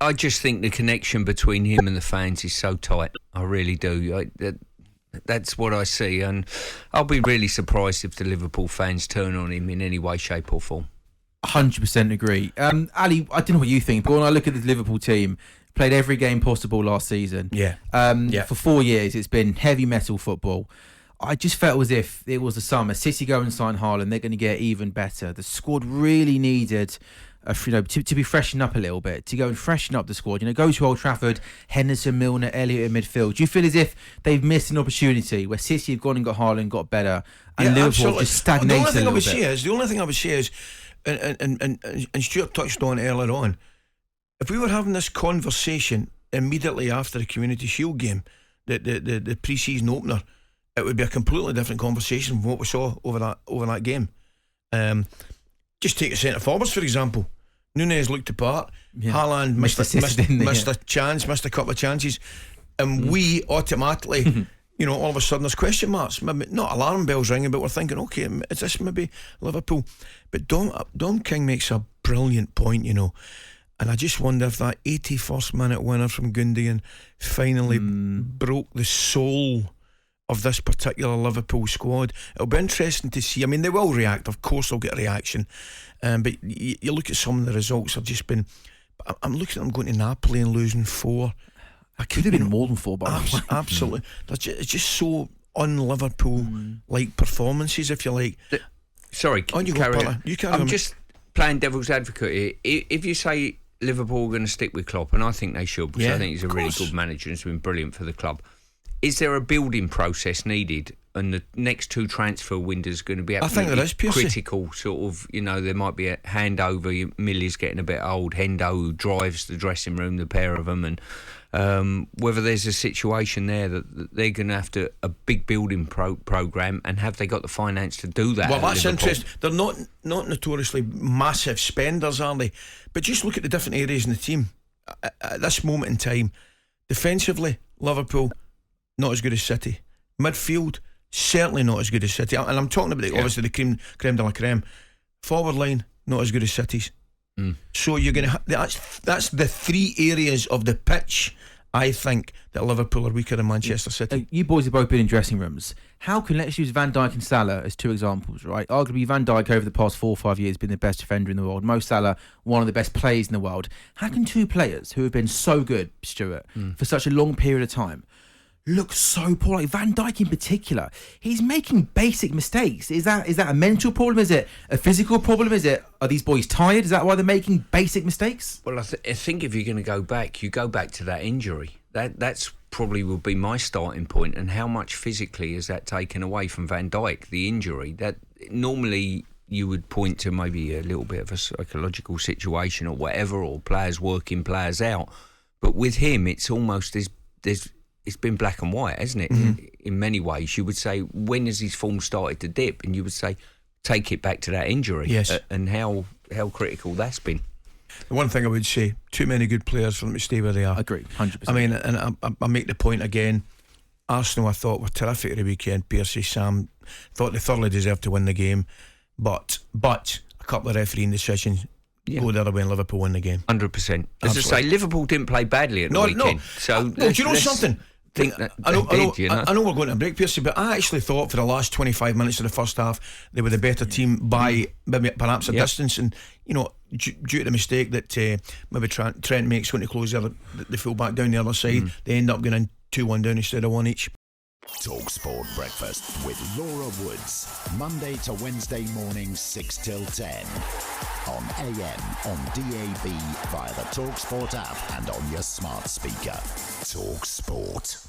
I just think the connection between him and the fans is so tight. I really do. That's what I see, and I'll be really surprised if the Liverpool fans turn on him in any way, shape or form. 100% agree. Ali, I don't know what you think, but when I look at the Liverpool team, played every game possible last season. For 4 years, it's been heavy metal football. I just felt as if it was the summer. City go and sign Haaland, they're going to get even better. The squad really needed to be freshened up a little bit, to go and freshen up the squad. Go to Old Trafford, Henderson, Milner, Elliott in midfield. Do you feel as if they've missed an opportunity where City have gone and got Haaland, got better, and Liverpool just stagnated a little bit? The only thing I would say is, and Stuart touched on it earlier on, if we were having this conversation immediately after the Community Shield game, the pre-season opener, it would be a completely different conversation from what we saw over that game. Just take the centre forwards for example. Núñez looked apart. Haaland missed a chance, missed a couple of chances, and we automatically, all of a sudden there's question marks. Maybe not alarm bells ringing, but we're thinking, okay, is this maybe Liverpool? But Dom King makes a brilliant point, and I just wonder if that 81st minute winner from Gundogan finally broke the soul of this particular Liverpool squad. It'll be interesting to see. I mean, they will react, of course they'll get a reaction, but you look at some of the results have just been, I'm looking at them going to Napoli and losing 4. I could have been more than 4, but absolutely. It's just so un-Liverpool like performances, if you like. Sorry, you carry on. I'm just playing devil's advocate here. If you say Liverpool are going to stick with Klopp, and I think they should, because I think he's a really good manager and it's been brilliant for the club, is there a building process needed? And the next 2 transfer windows are going to be critical, sort of, there might be a handover. Millie's getting a bit old. Hendo, who drives the dressing room, the pair of them, and whether there's a situation there that they're going to have to a big building program, and have they got the finance to do that? Well, that's interesting. They're not notoriously massive spenders, are they? But just look at the different areas in the team at this moment in time. Defensively, Liverpool not as good as City. Midfield, certainly not as good as City. And I'm talking about obviously the creme de la creme. Forward line, not as good as City's. So you're going to that's the 3 areas of the pitch, I think, that Liverpool are weaker than Manchester City. You boys have both been in dressing rooms. How can, let's use Van Dijk and Salah as 2 examples, right? Arguably Van Dijk over the past 4 or 5 years been the best defender in the world. Mo Salah, one of the best players in the world. How can 2 players who have been so good, Stuart, for such a long period of time, look so poor? Like Van Dijk in particular, he's making basic mistakes. Is that a mental problem? Is it a physical problem? Are these boys tired? Is that why they're making basic mistakes? Well, I think if you're going to go back, you go back to that injury. That's probably will be my starting point. And how much physically is that taken away from Van Dijk? The injury that normally you would point to maybe a little bit of a psychological situation or whatever, or players working players out. But with him, it's almost it's been black and white, hasn't it? In many ways, you would say, when has his form started to dip? And you would say, take it back to that injury. Yes. And how critical that's been. The one thing I would say, too many good players for them to stay where they are. I agree, 100%. I mean, and I make the point again, Arsenal I thought were terrific at the weekend. Pearce, Sam, thought they thoroughly deserved to win the game, but a couple of refereeing decisions go the other way and Liverpool win the game. 100%. As I say, Liverpool didn't play badly at the weekend. No. So do you know something? I know we're going to break, Pierce, but I actually thought for the last 25 minutes of the first half they were the better team by maybe perhaps a distance, and due to the mistake that maybe Trent makes when he closes the full back down the other side, they end up going in 2-1 down instead of 1 each. talkSPORT Breakfast with Laura Woods, Monday to Wednesday mornings 6 till 10 on AM, on DAB, via the talkSPORT app and on your smart speaker. talkSPORT.